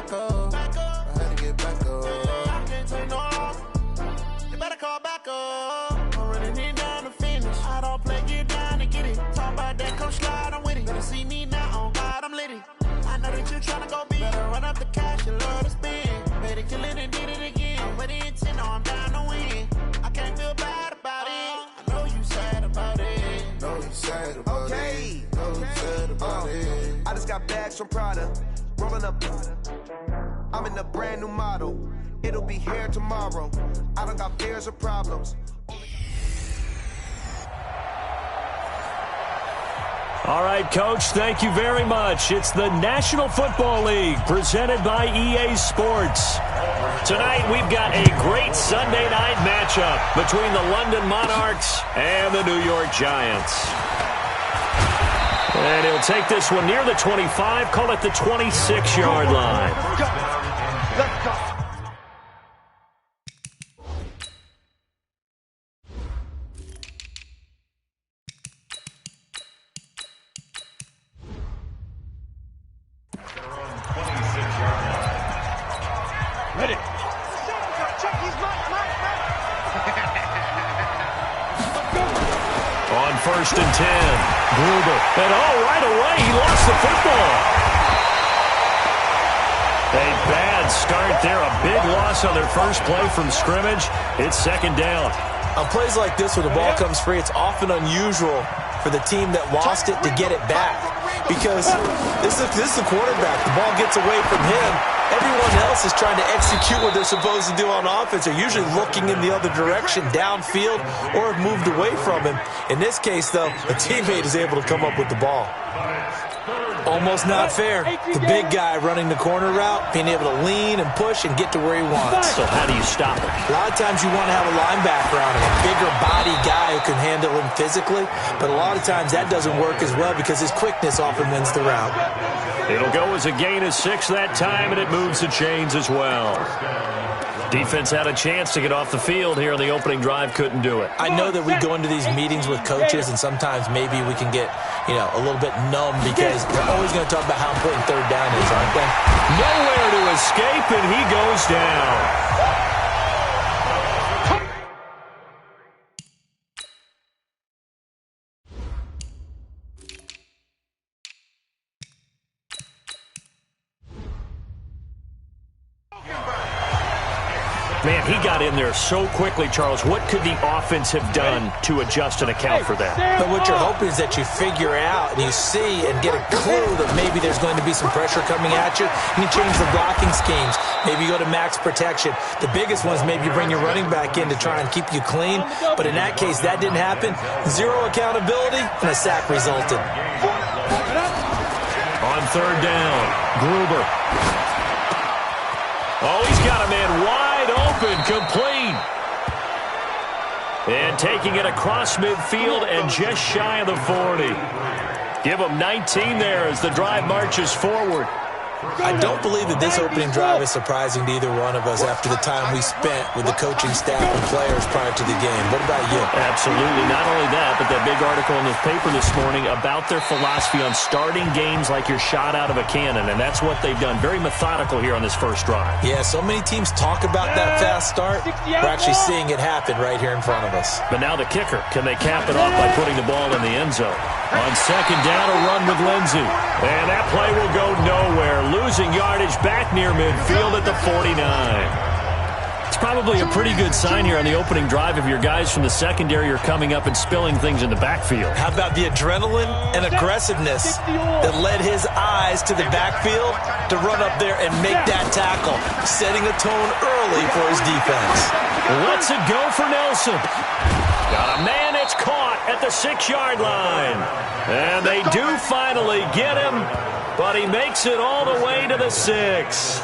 back up. I had to get back up. I can't take no loss. You better call back up. I'm running it down to finish. I don't play, get down to get it. Talk about that, come slide, I'm with it. Better see me now, on God, I'm litty. I know that you tryna go big. Better run up the cash, you love to spend. Better kill it and did it again. I'm with the intent, no, I'm down to win. I can't feel bad about it. I know you sad about it. Know you sad about it. Know you sad about it. I just got bags from Prada. Rolling up. I'm in a brand new model. It'll be here tomorrow. I don't got fears or problems. All right, Coach, thank you very much. It's the National Football League presented by EA Sports. Tonight, we've got a great Sunday night matchup between the London Monarchs and the New York Giants. And he'll take this one near the 25, call it the 26-yard line. Let's go. Ready. On 1st and 10, Gruber. And right away, he lost the football. A bad start there, a big loss on their first play from scrimmage. It's 2nd down. On plays like this where the ball comes free, it's often unusual for the team that lost it to get it back. Because this is the quarterback. The ball gets away from him. Everyone else is trying to execute what they're supposed to do on offense. They're usually looking in the other direction, downfield, or have moved away from him. In this case, though, a teammate is able to come up with the ball. Almost not fair. The big guy running the corner route, being able to lean and push and get to where he wants. So how do you stop it? A lot of times you want to have a linebacker on him, a bigger body guy who can handle him physically, but a lot of times that doesn't work as well because his quickness often wins the route. It'll go as a gain of 6 that time, and it moves the chains as well. Defense had a chance to get off the field here on the opening drive, couldn't do it. I know that we go into these meetings with coaches, and sometimes maybe we can get, a little bit numb because they're always going to talk about how important 3rd down is, aren't they? Nowhere to escape, and he goes down. Man, he got in there so quickly, Charles. What could the offense have done to adjust and account for that? But what you're hoping is that you figure out and you see and get a clue that maybe there's going to be some pressure coming at you, and you change the blocking schemes. Maybe you go to max protection. The biggest one is maybe you bring your running back in to try and keep you clean. But in that case, that didn't happen. 0 accountability, and a sack resulted. On 3rd down, Gruber. Oh, he's got a man wide open, complete. And taking it across midfield and just shy of the 40. Give him 19 there as the drive marches forward. I don't believe that this opening drive is surprising to either one of us after the time we spent with the coaching staff and players prior to the game. What about you? Absolutely. Not only that, but that big article in the paper this morning about their philosophy on starting games like you're shot out of a cannon, and that's what they've done. Very methodical here on this first drive. Yeah, so many teams talk about that fast start. We're actually seeing it happen right here in front of us. But now the kicker. Can they cap it off by putting the ball in the end zone? On 2nd down, a run with Lindsey. And that play will go nowhere. Losing yardage back near midfield at the 49. It's probably a pretty good sign here on the opening drive if your guys from the secondary are coming up and spilling things in the backfield. How about the adrenaline and aggressiveness that led his eyes to the backfield to run up there and make that tackle, setting a tone early for his defense. Let's it go for Nelson. Got a man, it's caught at the 6-yard line. And they do finally get him, but he makes it all the way to the 6.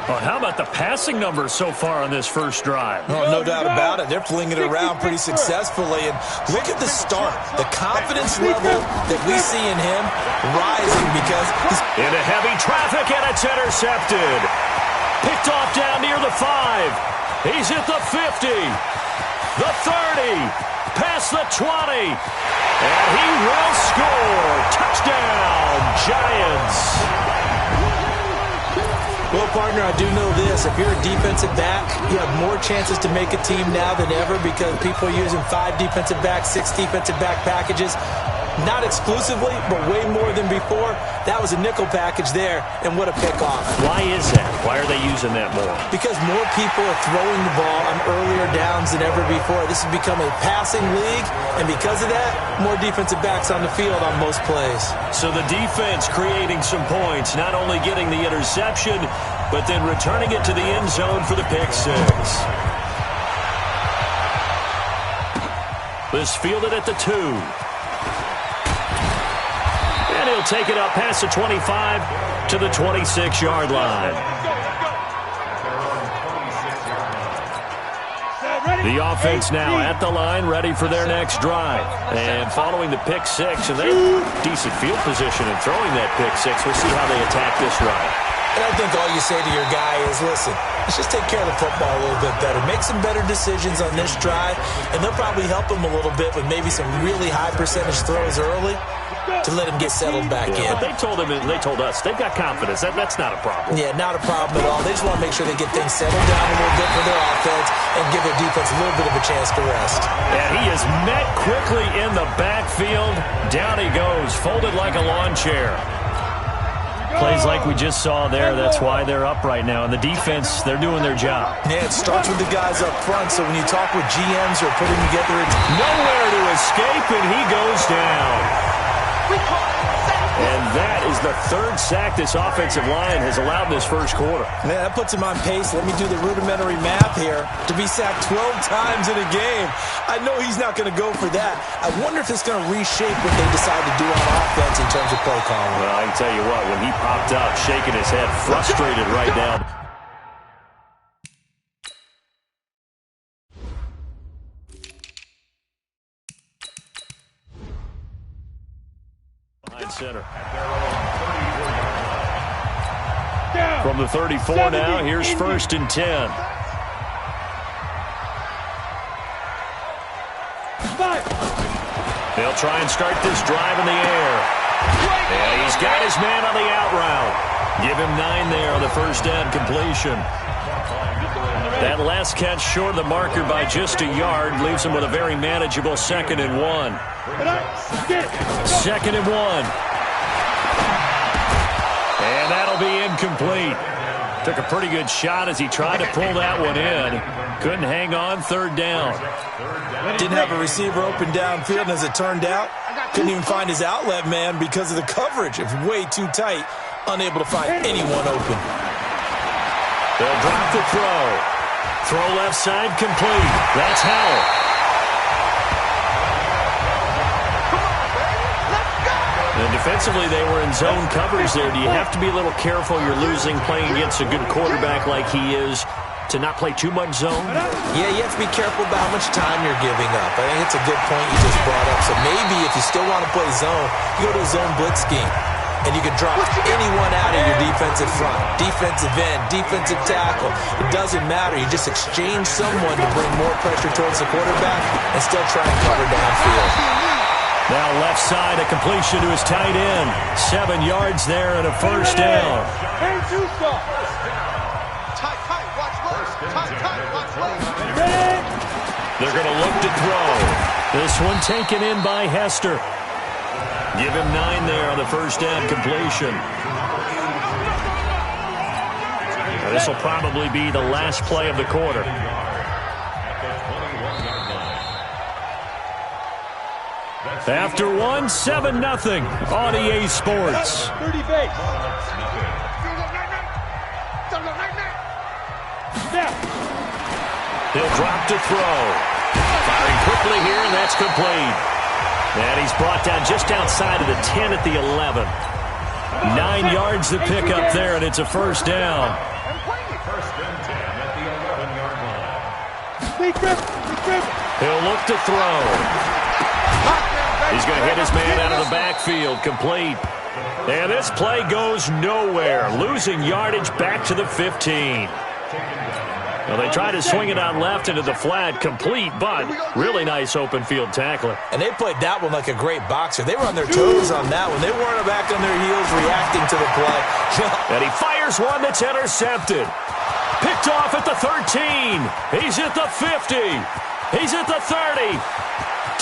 Oh, how about the passing numbers so far on this first drive? Oh, no doubt about it. They're flinging it around pretty successfully. And look at the start. The confidence level that we see in him rising because he's into heavy traffic, and it's intercepted. Picked off down near the 5. He's at the 50. The 30, past the 20, and he will score. Touchdown, Giants. partner, I do know this. If you're a defensive back, you have more chances to make a team now than ever because people are using 5 defensive backs, 6 defensive back packages. Not exclusively, but way more than before. That was a nickel package there, and what a pick-off. Why is that? Why are they using that more? Because more people are throwing the ball on earlier downs than ever before. This has become a passing league, and because of that, more defensive backs on the field on most plays. So the defense creating some points, not only getting the interception, but then returning it to the end zone for the pick six. This fielded at the 2. And he'll take it up past the 25 to the 26-yard line. The offense now at the line, ready for their next drive. And following the pick six, and they're decent field position in throwing that pick six. We'll see how they attack this run. And I think all you say to your guy is, listen, let's just take care of the football a little bit better. Make some better decisions on this drive, and they'll probably help him a little bit with maybe some really high percentage throws early to let him get settled back in. But they told us, they've got confidence. That's not a problem. Yeah, not a problem at all. They just want to make sure they get things settled down a little bit for their offense and give their defense a little bit of a chance to rest. And he is met quickly in the backfield. Down he goes, folded like a lawn chair. Plays like we just saw there. That's why they're up right now. And the defense, they're doing their job. Yeah, it starts with the guys up front. So when you talk with GMs who are putting together, it's nowhere to escape, and he goes down. And that is the 3rd sack this offensive line has allowed this first quarter. Man, that puts him on pace. Let me do the rudimentary math here. To be sacked 12 times in a game, I know he's not going to go for that. I wonder if it's going to reshape what they decide to do on offense in terms of play calling. Well, I can tell you what, when he popped up, shaking his head, frustrated right now. Center. From the 34 now, here's 1st and 10. They'll try and start this drive in the air. And he's got his man on the out route. Give him 9 there on the first down completion. That last catch short of the marker by just a yard leaves him with a very manageable 2nd and 1. 2nd and 1. And that'll be incomplete. Took a pretty good shot as he tried to pull that one in. Couldn't hang on, 3rd down. Didn't have a receiver open downfield, and as it turned out, couldn't even find his outlet man because of the coverage. It was way too tight, unable to find anyone open. They'll drop the throw. Throw left side complete. That's Howell. And defensively, they were in zone coverage there. Do you have to be a little careful? You're losing playing against a good quarterback like he is to not play too much zone? Yeah, you have to be careful about how much time you're giving up. I think it's a good point you just brought up. So maybe if you still want to play zone, you go to a zone blitz scheme. And you can drop anyone out of your defensive front. Defensive end, defensive tackle. It doesn't matter. You just exchange someone to bring more pressure towards the quarterback and still try and cover downfield. Now left side, a completion to his tight end. 7 yards there and a first down. They're going to look to throw. This one taken in by Hester. Give him 9 there on the first down completion. This will probably be the last play of the quarter. After 1, 7-0 on EA Sports. He'll drop to throw. Firing quickly here, and that's complete. And he's brought down just outside of the 10 at the 11. 9 yards to pick up there, and it's a first down. He'll look to throw. He's going to hit his man out of the backfield, complete. And this play goes nowhere. Losing yardage back to the 15. Well, they try to swing it out left into the flat, complete, but really nice open field tackling. And they played that one like a great boxer. They were on their toes on that one. They weren't back on their heels reacting to the play. And he fires one that's intercepted. Picked off at the 13. He's at the 50. He's at the 30.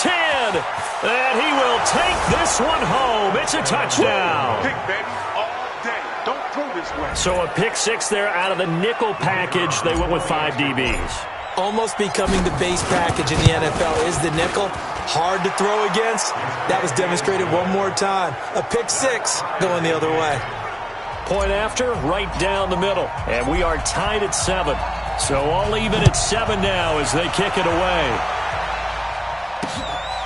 10. And he will take this one home. It's a touchdown. Pick, baby, all day. Don't throw this way. So a pick six there out of the nickel package. They went with 5 DBs. Almost becoming the base package in the NFL is the nickel. Hard to throw against. That was demonstrated one more time. A pick six going the other way. Point after, right down the middle. And we are tied at 7. So all even at 7 now as they kick it away.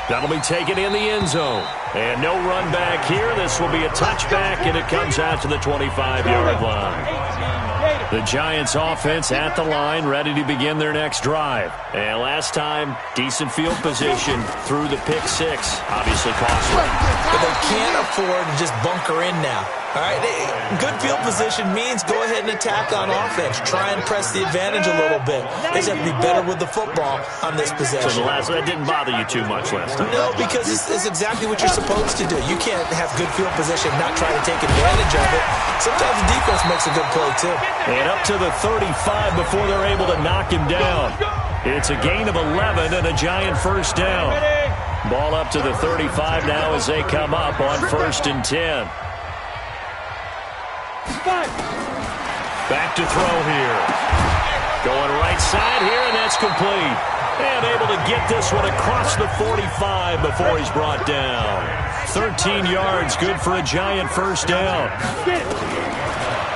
That'll be taken in the end zone. And no run back here. This will be a touchback, and it comes out to the 25-yard line. The Giants offense at the line, ready to begin their next drive. And last time, decent field position through the pick six. Obviously costly. But they can't afford to just bunker in now. All right, good field position means go ahead and attack on offense. Try and press the advantage a little bit. They just have to be better with the football on this possession. So that didn't bother you too much last time? No, because it's exactly what you're supposed to do. You can't have good field position and not try to take advantage of it. Sometimes the defense makes a good play, too. And up to the 35 before they're able to knock him down. It's a gain of 11 and a Giant first down. Ball up to the 35 now as they come up on 1st and 10. Back to throw here. Going right side here, and that's complete. And able to get this one across the 45 before he's brought down. 13 yards, good for a Giant first down.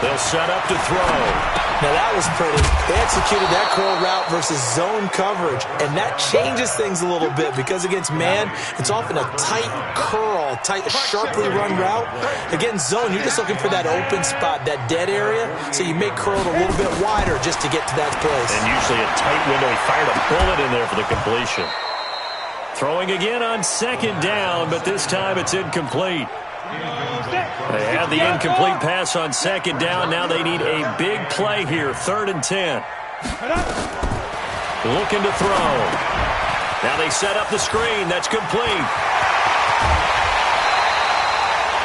They'll set up to throw. Now that was pretty. They executed that curl route versus zone coverage, and that changes things a little bit because against man, it's often a tight curl, tight, sharply run route. Against zone, you're just looking for that open spot, that dead area, so you make curl a little bit wider just to get to that place. And usually a tight window. He fired a bullet in there for the completion. Throwing again on 2nd down, but this time it's incomplete. They had the incomplete pass on 2nd down. Now they need a big play here. 3rd and 10. Looking to throw. Now they set up the screen. That's complete.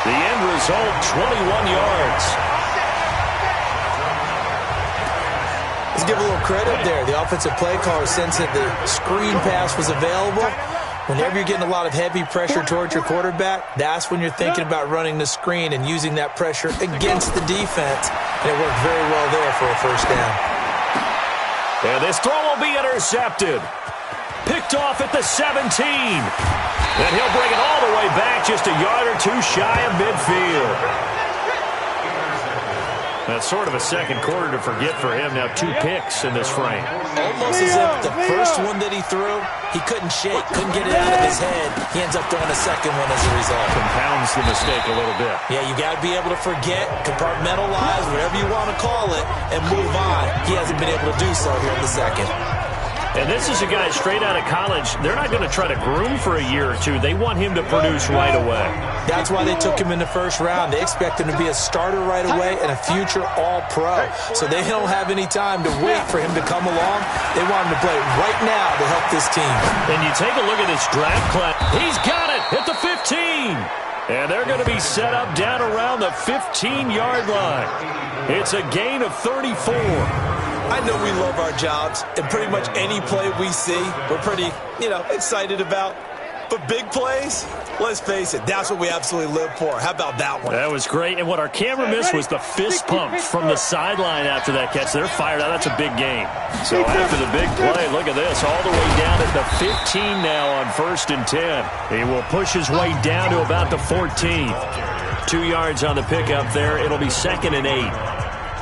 The end result, 21 yards. Let's give a little credit there. The offensive play caller sensed that the screen pass was available. Whenever you're getting a lot of heavy pressure towards your quarterback, that's when you're thinking about running the screen and using that pressure against the defense. And it worked very well there for a first down. And this throw will be intercepted. Picked off at the 17. And he'll bring it all the way back just a yard or two shy of midfield. That's sort of a second quarter to forget for him. Now 2 picks in this frame. Almost as if the first one that he threw, he couldn't shake, couldn't get it out of his head. He ends up throwing a second one as a result. Compounds the mistake a little bit. Yeah, you got to be able to forget, compartmentalize, whatever you want to call it, and move on. He hasn't been able to do so here in the second. And this is a guy straight out of college. They're not going to try to groom for a year or two. They want him to produce right away. That's why they took him in the first round. They expect him to be a starter right away and a future all-pro. So they don't have any time to wait for him to come along. They want him to play right now to help this team. And you take a look at this draft class. He's got it at the 15. And they're going to be set up down around the 15-yard line. It's a gain of 34. I know we love our jobs, and pretty much any play we see, we're pretty, excited about. But big plays, let's face it, that's what we absolutely live for. How about that one? That was great. And what our camera missed was the fist pump from the sideline after that catch. They're fired out. That's a big game. So after the big play, look at this, all the way down at the 15 now on 1st and 10. He will push his way down to about the 14. 2 yards on the pickup there. It'll be 2nd and 8.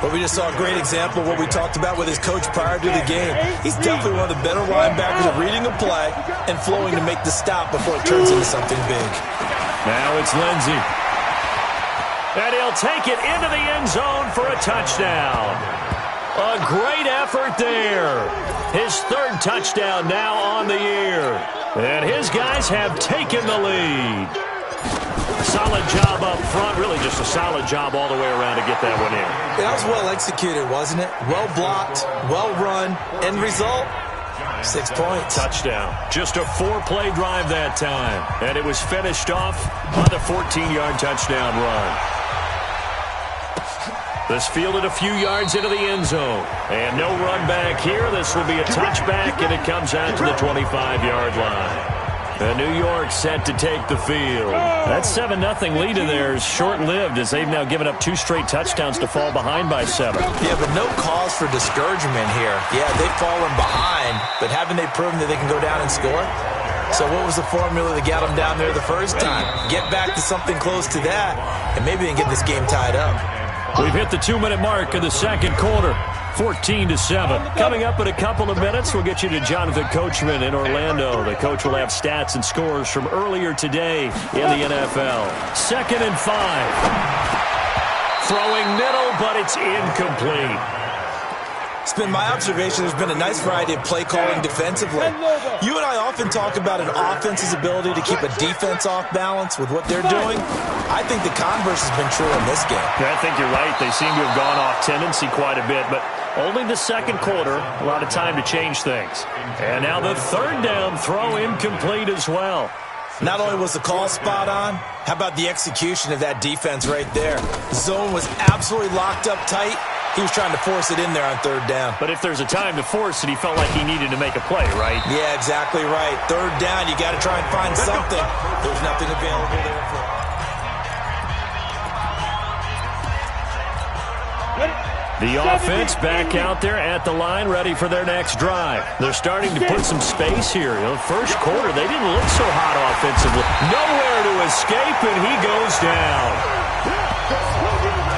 But we just saw a great example of what we talked about with his coach prior to the game. He's definitely one of the better linebackers at reading a play and flowing to make the stop before it turns into something big. Now it's Lindsey. And he'll take it into the end zone for a touchdown. A great effort there. His 3rd touchdown now on the year. And his guys have taken the lead. solid job up front. Really just a solid job all the way around to get that one in. That was well executed, wasn't it? Well blocked, well run. End result, 6 points. Touchdown. Just a 4-play drive that time. And it was finished off on the 14-yard touchdown run. This fielded a few yards into the end zone. And no run back here. This will be a touchback, and it comes out to the 25-yard line. And New York set to take the field. That 7-0 lead of theirs short-lived as they've now given up 2 straight touchdowns to fall behind by 7. Yeah, but no cause for discouragement here. Yeah, they've fallen behind, but haven't they proven that they can go down and score? So what was the formula that got them down there the first time? Get back to something close to that, and maybe they can get this game tied up. We've hit the 2-minute mark of the second quarter. 14-7. Coming up in a couple of minutes, we'll get you to Jonathan Coachman in Orlando. The coach will have stats and scores from earlier today in the NFL. 2nd and 5. Throwing middle, but it's incomplete. It's been my observation there's been a nice variety of play calling defensively. You and I often talk about an offense's ability to keep a defense off balance with what they're doing. I think the converse has been true in this game. Yeah, I think you're right. They seem to have gone off tendency quite a bit, but only the second quarter, a lot of time to change things. And now the 3rd down throw incomplete as well. Not only was the call spot on, how about the execution of that defense right there? The zone was absolutely locked up tight. He was trying to force it in there on 3rd down. But if there's a time to force it, he felt like he needed to make a play, right? Yeah, exactly right. 3rd down, you got to try and find something. There's nothing available there for him. The offense back out there at the line, ready for their next drive. They're starting to put some space here. The first quarter, they didn't look so hot offensively. Nowhere to escape, and he goes down.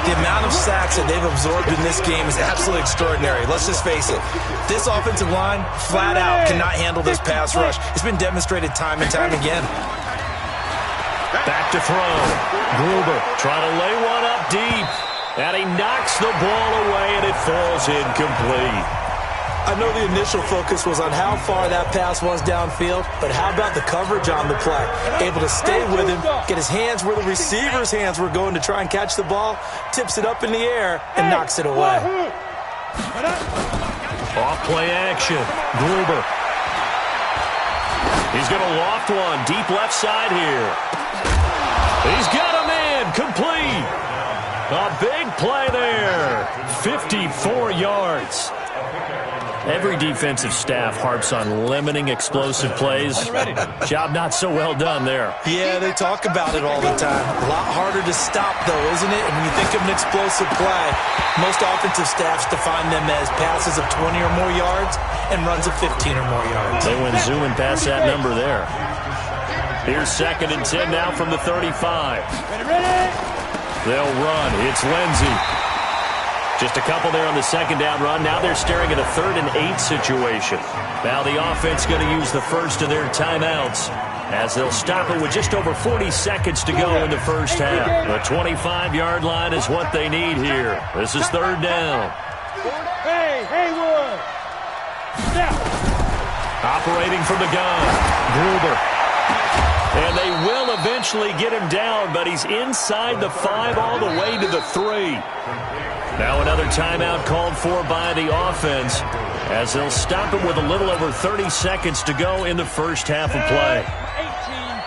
The amount of sacks that they've absorbed in this game is absolutely extraordinary. Let's just face it. This offensive line, flat out, cannot handle this pass rush. It's been demonstrated time and time again. Back to throw. Gruber trying to lay one up deep. And he knocks the ball away, and it falls incomplete. I know the initial focus was on how far that pass was downfield, but how about the coverage on the play? Able to stay with him, get his hands where the receiver's hands were going to try and catch the ball, tips it up in the air, and knocks it away. Off play action. Gruber. He's going to loft one deep left side here. He's got a man complete. A big play there. 54 yards. Every defensive staff harps on limiting explosive plays. Job not so well done there. Yeah, they talk about it all the time. A lot harder to stop, though, isn't it? And when you think of an explosive play, most offensive staffs define them as passes of 20 or more yards and runs of 15 or more yards. They went zooming past that number there. Here's 2nd and 10 now from the 35. They'll run. It's Lindsey. Just a couple there on the 2nd down run. Now they're staring at a 3rd and 8 situation. Now the offense going to use the first of their timeouts as they'll stop it with just over 40 seconds to go in the first half. The 25-yard line is what they need here. This is 3rd down. Hey, Haywood! Operating from the gun, Gruber. And they will eventually get him down, but he's inside the 5 all the way to the 3. Now another timeout called for by the offense as they'll stop it with a little over 30 seconds to go in the first half of play. 18,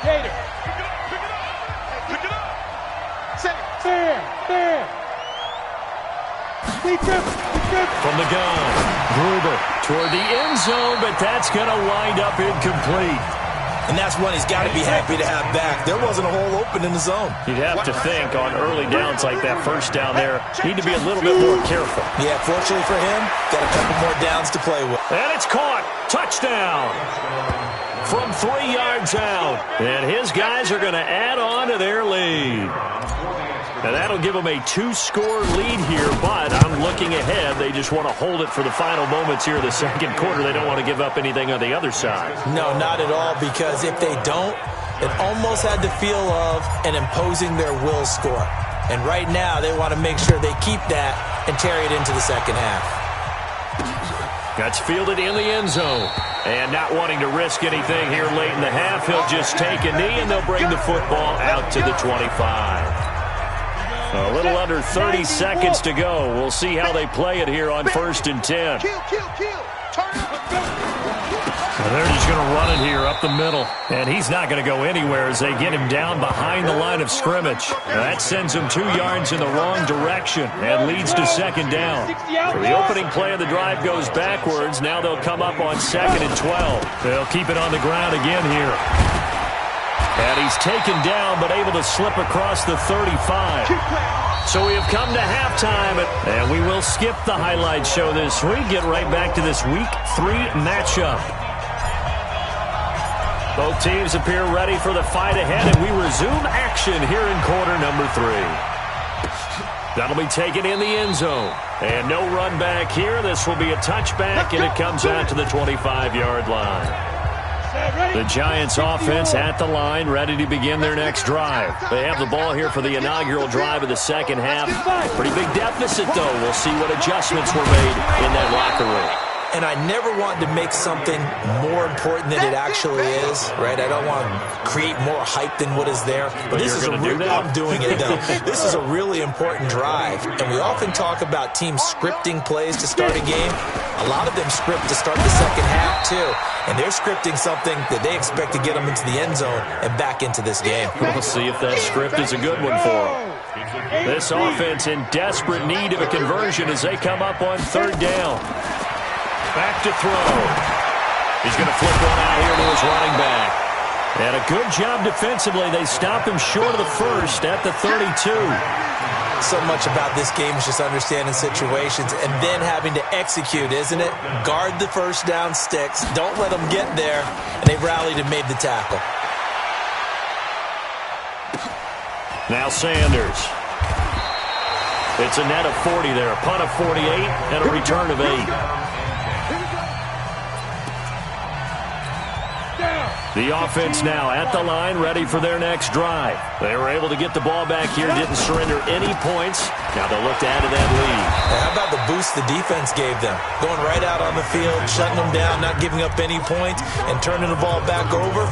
Gator. Pick it up. Fair. From the gun, Gruber toward the end zone, but that's going to wind up incomplete. And that's one he's got to be happy to have back. There wasn't a hole open in the zone. You'd have to think on early downs like that first down there, need to be a little bit more careful. Yeah, fortunately for him, got a couple more downs to play with. And it's caught. Touchdown. From 3 yards out. And his guys are going to add on to their lead. And that'll give them a 2-score lead here, but I'm looking ahead. They just want to hold it for the final moments here of the second quarter. They don't want to give up anything on the other side. No, not at all, because if they don't, it almost had the feel of an imposing their will score. And right now, they want to make sure they keep that and carry it into the second half. That's fielded in the end zone. And not wanting to risk anything here late in the half, he'll just take a knee, and they'll bring the football out to the 25. A little under 30 seconds to go. We'll see how they play it here on 1st and 10. And they're just going to run it here up the middle. And he's not going to go anywhere as they get him down behind the line of scrimmage. Now that sends him 2 yards in the wrong direction and leads to 2nd down. So the opening play of the drive goes backwards. Now they'll come up on 2nd and 12. They'll keep it on the ground again here. And he's taken down but able to slip across the 35. So we have come to halftime, and we will skip the highlight show this week. Get right back to this Week 3 matchup. Both teams appear ready for the fight ahead, and we resume action here in quarter number 3. That'll be taken in the end zone. And no run back here. This will be a touchback, and it comes out to the 25-yard line. The Giants offense at the line, ready to begin their next drive. They have the ball here for the inaugural drive of the second half. Pretty big deficit, though. We'll see what adjustments were made in that locker room. And I never want to make something more important than it actually is, right? I don't want to create more hype than what is there. But this is I'm doing it, though. This is a really important drive. And we often talk about teams scripting plays to start a game. A lot of them script to start the second half, too. And they're scripting something that they expect to get them into the end zone and back into this game. We'll see if that script is a good one for them. This offense in desperate need of a conversion as they come up on 3rd down. Back to throw. He's going to flip one out here to his running back. And a good job defensively. They stop him short of the first at the 32. So much about this game is just understanding situations and then having to execute, isn't it? Guard the first down sticks. Don't let them get there. And they rallied and made the tackle. Now Sanders. It's a net of 40 there. A punt of 48 and a return of 8. The offense now at the line, ready for their next drive. They were able to get the ball back here, didn't surrender any points. Now they'll look to add to that lead. How about the boost the defense gave them? Going right out on the field, shutting them down, not giving up any points, and turning the ball back over.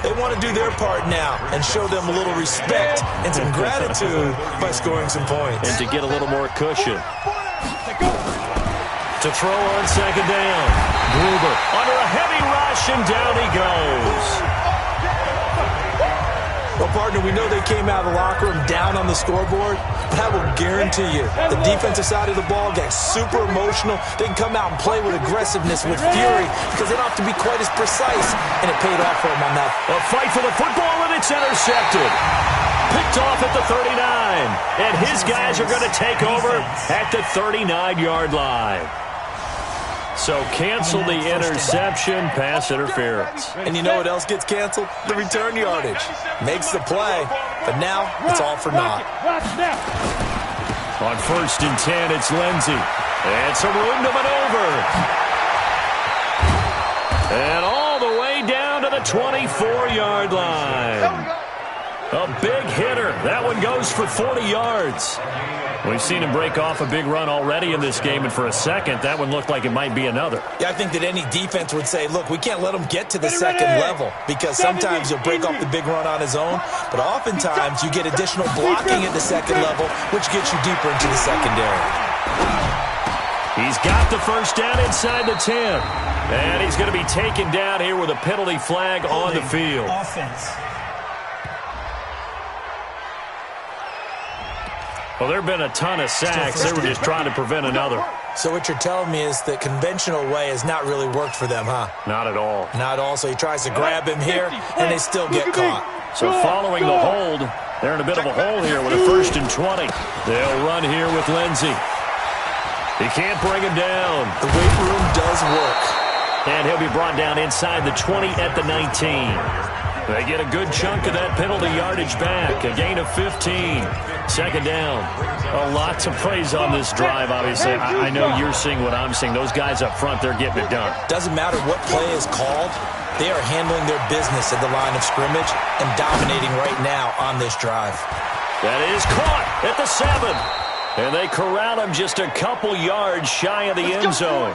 They want to do their part now and show them a little respect and some gratitude by scoring some points. And to get a little more cushion. To throw on 2nd down. Gruber under a heavy rush, and down he goes. Well, partner, we know they came out of the locker room down on the scoreboard, but I will guarantee you the defensive side of the ball gets super emotional. They can come out and play with aggressiveness, with fury, because they don't have to be quite as precise, and it paid off for them on that. A fight for the football, and it's intercepted. Picked off at the 39, and his guys are going to take over at the 39-yard line. So cancel the interception, pass interference. And you know what else gets canceled? The return yardage. Makes the play, but now it's all for naught. On 1st and 10, it's Lindsey. And some room to maneuver. And all the way down to the 24-yard line. A big hitter. That one goes for 40 yards. We've seen him break off a big run already in this game, and for a second, that one looked like it might be another. Yeah, I think that any defense would say, look, we can't let him get to the second level, because sometimes he'll break off the big run on his own, but oftentimes you get additional blocking at the second level, which gets you deeper into the secondary. He's got the first down inside the 10, and he's going to be taken down here with a penalty flag on the field. Offense. Well, there have been a ton of sacks. They were just trying to prevent another. So what you're telling me is the conventional way has not really worked for them, huh? Not at all. Not all. So he tries to grab him here, and they still get caught. So following the hold, they're in a bit of a hole here with a 1st and 20. They'll run here with Lindsey. He can't bring him down. The weight room does work. And he'll be brought down inside the 20 at the 19. They get a good chunk of that penalty yardage back. A gain of 15. 2nd down. A lot to praise on this drive, obviously. I know you're seeing what I'm seeing. Those guys up front, they're getting it done. Doesn't matter what play is called. They are handling their business at the line of scrimmage and dominating right now on this drive. That is caught at the 7. And they corral him just a couple yards shy of the end zone.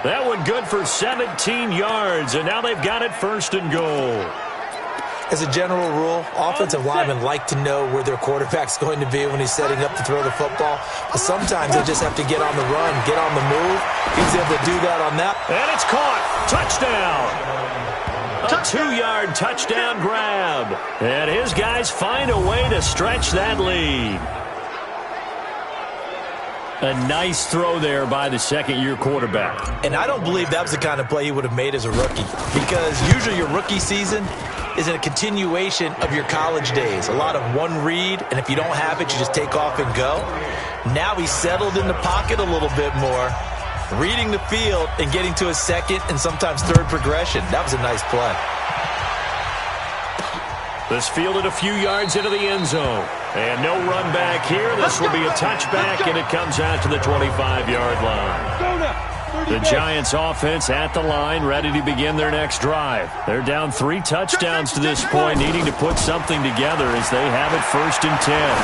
That one good for 17 yards, and now they've got it 1st and goal. As a general rule, offensive linemen like to know where their quarterback's going to be when he's setting up to throw the football. But sometimes they just have to get on the run, get on the move. He's able to do that on that. And it's caught. Touchdown. A 2-yard touchdown grab. And his guys find a way to stretch that lead. A nice throw there by the second-year quarterback. And I don't believe that was the kind of play he would have made as a rookie. Because usually your rookie season is a continuation of your college days. A lot of one read, and if you don't have it, you just take off and go. Now he's settled in the pocket a little bit more, reading the field and getting to a second and sometimes third progression. That was a nice play. This fielded a few yards into the end zone. And no run back here. This will be a touchback, and it comes out to the 25-yard line. The Giants offense at the line, ready to begin their next drive. They're down 3 touchdowns to this point, needing to put something together as they have it 1st and 10.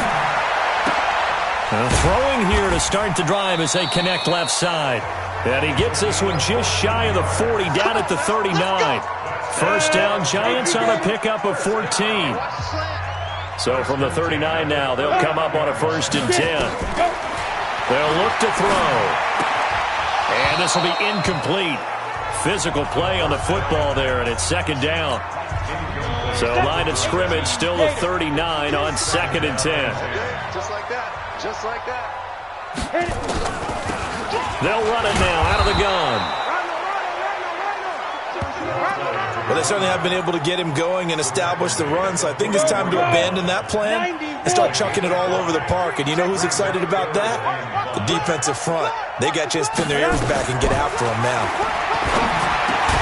Throwing here to start the drive as they connect left side. And he gets this one just shy of the 40, down at the 39. 1st down, Giants on a pickup of 14. So from the 39 now, they'll come up on a 1st and 10. They'll look to throw. And this will be incomplete. Physical play on the football there, and it's 2nd down. So line of scrimmage still the 39 on 2nd and 10. Just like that. Just like that. They'll run it now out of the gun. Well, they certainly have been able to get him going and establish the run, so I think it's time to abandon that plan and start chucking it all over the park. And you know who's excited about that? The defensive front. They got to just pin their ears back and get after him now.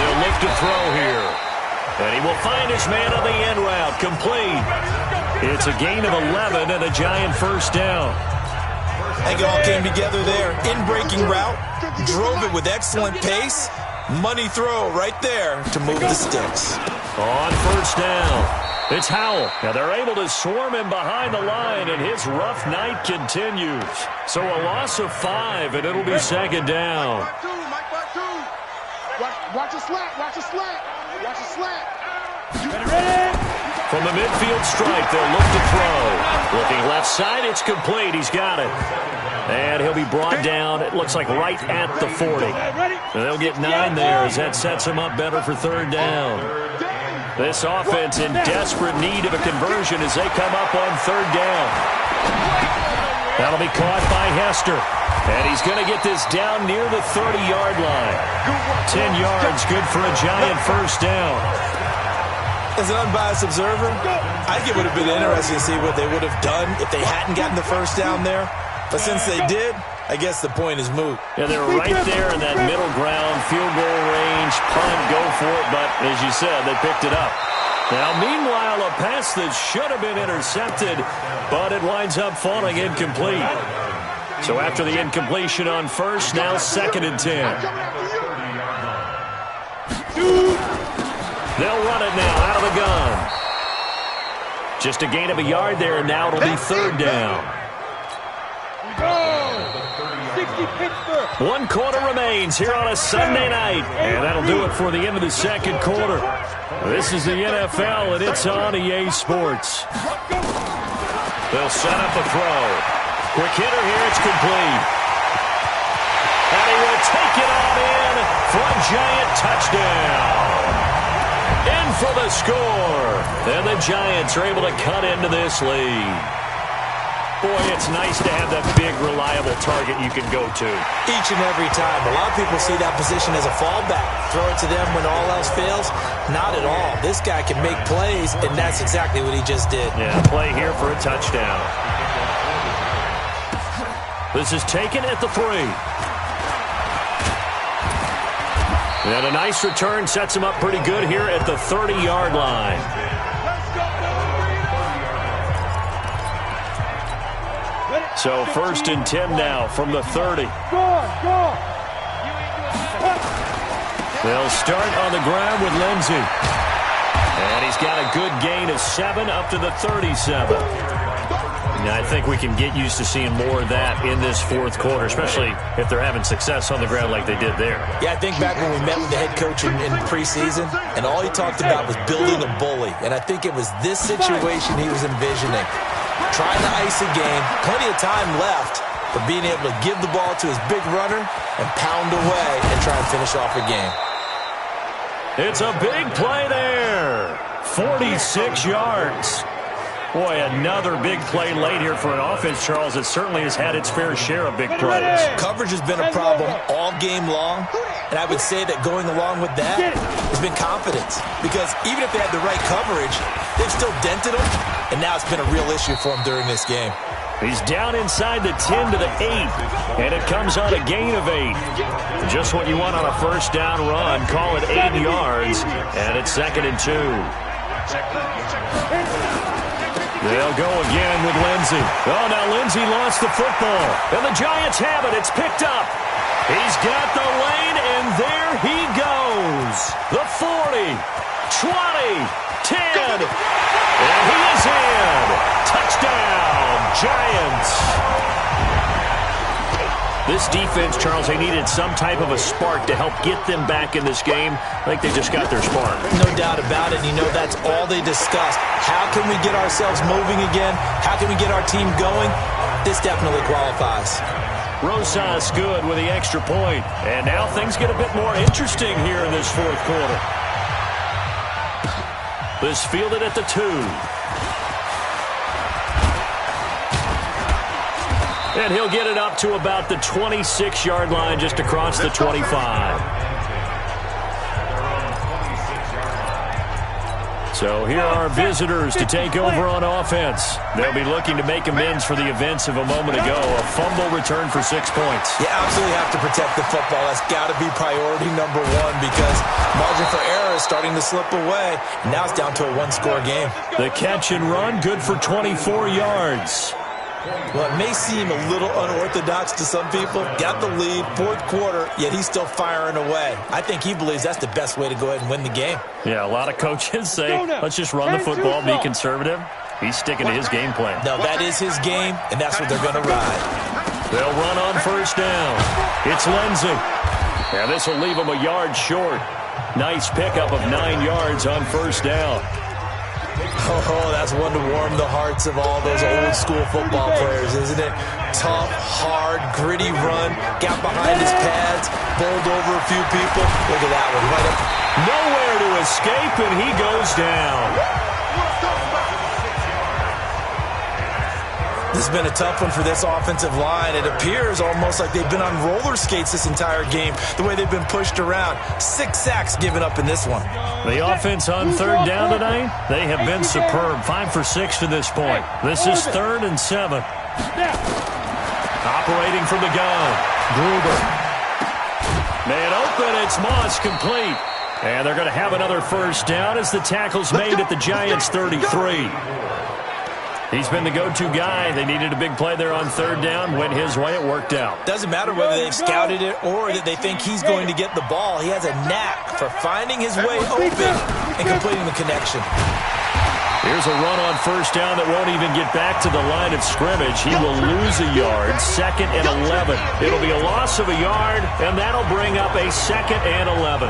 They'll look to throw here. And he will find his man on the end route. Complete. It's a gain of 11 and a Giant 1st down. I think it all came together there. In-breaking route. Drove it with excellent pace. Money throw right there to move the sticks. On 1st down, it's Howell. Now they're able to swarm him behind the line, and his rough night continues. So a loss of 5, and it'll be 2nd down. Watch a slant. Watch a slant. Watch a slant. From the midfield stripe, they'll look to throw. Looking left side, it's complete. He's got it. And he'll be brought down, it looks like right at the 40. And they'll get 9 there as that sets him up better for 3rd down. This offense in desperate need of a conversion as they come up on 3rd down. That'll be caught by Hester. And he's going to get this down near the 30-yard line. 10 yards, good for a Giant 1st down. As an unbiased observer, I think it would have been interesting to see what they would have done if they hadn't gotten the 1st down there. But since they did, I guess the point is moot. Yeah, they're right there in that middle ground, field goal range, punt, go for it. But as you said, they picked it up. Now, meanwhile, a pass that should have been intercepted, but it winds up falling incomplete. So after the incompletion on 1st, now 2nd and 10. They'll run it now out of the gun. Just a gain of a yard there, and now it'll be 3rd down. 1 quarter remains here on a Sunday night, and that'll do it for the end of the 2nd quarter. This is the NFL, and it's on EA Sports. They'll set up a throw. Quick hitter here, it's complete. And he will take it on in for a Giant touchdown. In for the score. And the Giants are able to cut into this lead. Boy, it's nice to have that big, reliable target you can go to. Each and every time. A lot of people see that position as a fallback. Throw it to them when all else fails. Not at all. This guy can make plays, and that's exactly what he just did. Yeah, play here for a touchdown. This is taken at the 3. And a nice return sets him up pretty good here at the 30-yard line. So 1st and 10 now from the 30. They'll start on the ground with Lindsey. And he's got a good gain of 7 up to the 37. Yeah, I think we can get used to seeing more of that in this fourth quarter, especially if they're having success on the ground like they did there. Yeah, I think back when we met with the head coach in preseason, and all he talked about was building a bully. And I think it was this situation he was envisioning. Trying to ice a game, plenty of time left, but being able to give the ball to his big runner and pound away and try and finish off a game. It's a big play there. 46 yards. Boy, another big play late here for an offense, Charles, that certainly has had its fair share of big plays. Coverage has been a problem all game long, and I would say that going along with that has been confidence. Because even if they had the right coverage, they've still dented them, and now it's been a real issue for them during this game. He's down inside the 10 to the 8, and it comes on a gain of 8. Just what you want on a first down run. Call it 8 yards, and it's 2nd and 2. They'll go again with Lindsey. Oh, now Lindsey lost the football, and the Giants have it. It's picked up. He's got the lane, and there he goes. The 40, 20, 10, and he is in. Touchdown, Giants. This defense, Charles, they needed some type of a spark to help get them back in this game. I think they just got their spark. No doubt about it. You know, that's all they discussed. How can we get ourselves moving again? How can we get our team going? This definitely qualifies. Rosas good with the extra point. And now things get a bit more interesting here in this fourth quarter. This fielded at the 2. And he'll get it up to about the 26-yard line, just across the 25. So here are visitors to take over on offense. They'll be looking to make amends for the events of a moment ago. A fumble return for 6 points. You absolutely have to protect the football. That's got to be priority number 1 because margin for error is starting to slip away. Now it's down to a 1-score game. The catch and run, good for 24 yards. Well, it may seem a little unorthodox to some people. Got the lead, fourth quarter, yet he's still firing away. I think he believes that's the best way to go ahead and win the game. Yeah, a lot of coaches say, let's just run the football, be conservative. He's sticking to his game plan. No, that is his game, and that's what they're going to ride. They'll run on first down. It's Lindsey. Yeah, this will leave him a yard short. Nice pickup of 9 yards on first down. Oh, that's one to warm the hearts of all those old-school football players, isn't it? Tough, hard, gritty run. Got behind his pads, bowled over a few people. Look at that one. Right up. Nowhere to escape, and he goes down. This has been a tough one for this offensive line. It appears almost like they've been on roller skates this entire game, the way they've been pushed around. 6 sacks given up in this one. The offense on third down tonight, they have been superb. 5 for 6 to this point. This is 3rd and 7. Operating from the gun, Gruber. Man open, it's Moss complete. And they're going to have another first down as the tackle's made at the Giants' 33. He's been the go-to guy. They needed a big play there on third down. Went his way. It worked out. Doesn't matter whether they've scouted it or that they think he's going to get the ball. He has a knack for finding his way open and completing the connection. Here's a run on first down that won't even get back to the line of scrimmage. He will lose a yard. 2nd and 11. It'll be a loss of a yard, and that'll bring up a 2nd and 11.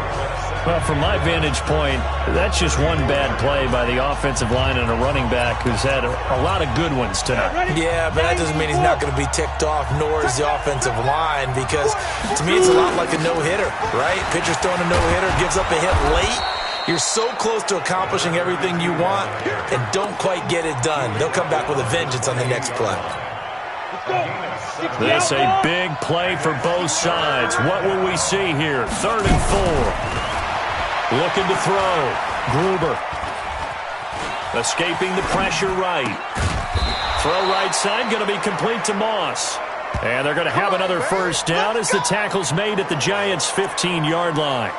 Well, from my vantage point, that's just one bad play by the offensive line and a running back who's had a lot of good ones tonight. Yeah, but that doesn't mean he's not going to be ticked off, nor is the offensive line, because to me it's a lot like a no-hitter, right? Pitcher's throwing a no-hitter, gives up a hit late. You're so close to accomplishing everything you want and don't quite get it done. They'll come back with a vengeance on the next play. This a big play for both sides. What will we see here? 3rd and 4. Looking to throw. Gruber. Escaping the pressure right. Throw right side, going to be complete to Moss. And they're going to have another first down as the tackle's made at the Giants' 15-yard line.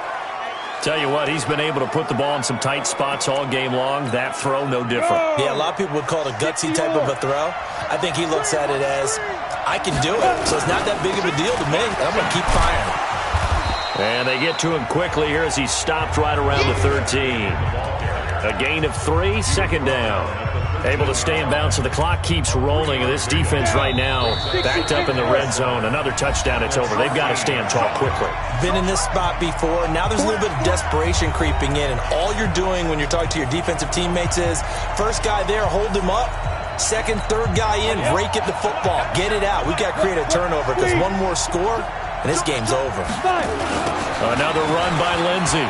Tell you what, he's been able to put the ball in some tight spots all game long. That throw, no different. Yeah, a lot of people would call it a gutsy type of a throw. I think he looks at it as, I can do it, so it's not that big of a deal to me. I'm going to keep firing. And they get to him quickly here as he stopped right around the 13. A gain of 3, 2nd down. Able to stay in bounds, so the clock keeps rolling. This defense right now backed up in the red zone. Another touchdown, it's over. They've got to stand tall quickly. Been in this spot before. Now there's a little bit of desperation creeping in, and all you're doing when you're talking to your defensive teammates is first guy there, hold him up. Second, third guy in, rake at the football. Get it out. We've got to create a turnover because one more score, and this game's over. Another run by Lindsey.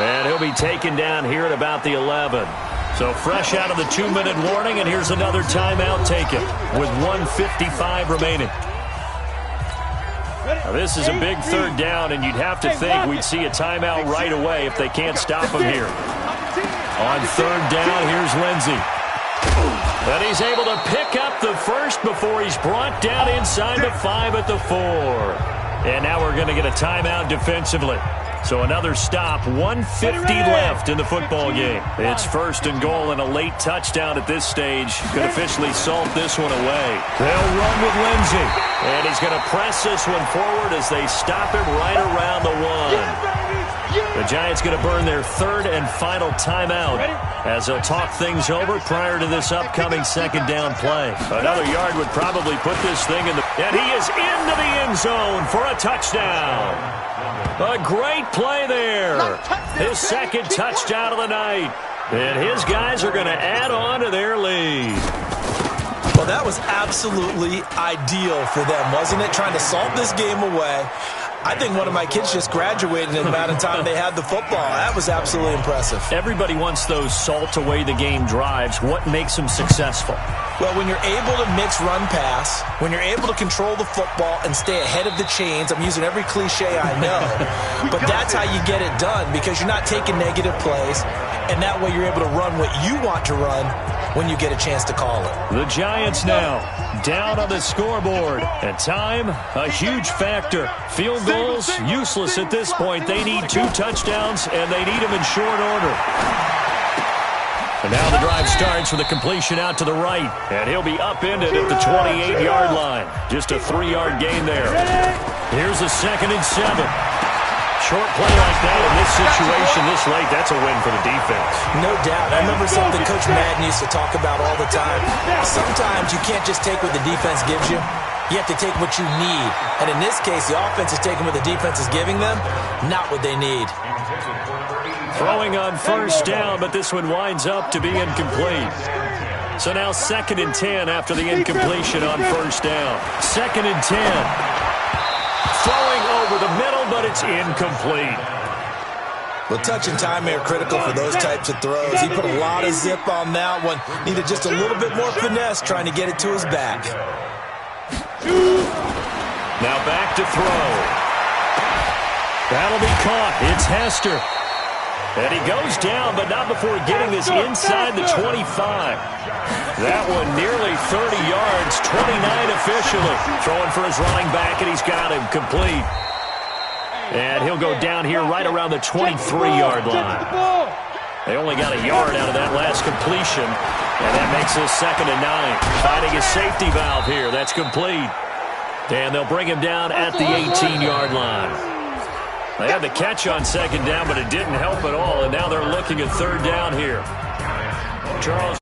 And he'll be taken down here at about the 11. So fresh out of the 2-minute warning, and here's another timeout taken with 1:55 remaining. Now this is a big third down, and you'd have to think we'd see a timeout right away if they can't stop him here. On third down, here's Lindsey. And he's able to pick up the first before he's brought down inside the 5 at the 4. And now we're going to get a timeout defensively. So another stop, 1:50 left in the football game. It's first and goal, and a late touchdown at this stage could officially salt this one away. They'll run with Lindsey, and he's going to press this one forward as they stop him right around the 1. The Giants going to burn their third and final timeout as they'll talk things over prior to this upcoming second down play. Another yard would probably put this thing in the... And he is into the end zone for a touchdown. A great play there. His second touchdown of the night. And his guys are going to add on to their lead. Well, that was absolutely ideal for them, wasn't it? Trying to salt this game away. I think one of my kids just graduated in the amount of time they had the football. That was absolutely impressive. Everybody wants those salt away the game drives. What makes them successful? Well, when you're able to mix run-pass, when you're able to control the football and stay ahead of the chains, I'm using every cliche I know, but that's how you get it done because you're not taking negative plays, and that way you're able to run what you want to run when you get a chance to call it. The Giants now down on the scoreboard. And time, a huge factor. Field goals, useless at this point. They need 2 touchdowns, and they need them in short order. And now the drive starts with a completion out to the right. And he'll be upended at the 28-yard line. Just a 3-yard gain there. Here's a 2nd and 7. Short play like that in this situation this late, that's a win for the defense. No doubt. I remember something Coach Madden used to talk about all the time. Sometimes you can't just take what the defense gives you. You have to take what you need. And in this case, the offense is taking what the defense is giving them, not what they need. Throwing on first down, but this one winds up to be incomplete. So now 2nd and 10 after the incompletion on first down. 2nd and 10. Throwing over the middle, but it's incomplete. Well, touch and time are critical for those types of throws. He put a lot of zip on that one. Needed just a little bit more finesse trying to get it to his back. Now back to throw. That'll be caught. It's Hester. And he goes down, but not before getting this inside the 25. That one nearly 30 yards, 29 officially. Throwing for his running back, and he's got him complete. And he'll go down here right around the 23-yard line. They only got a yard out of that last completion, and that makes this 2nd and 9. Finding his safety valve here. That's complete. And they'll bring him down at the 18-yard line. They had the catch on 2nd down, but it didn't help at all, and now they're looking at 3rd down here. Charles.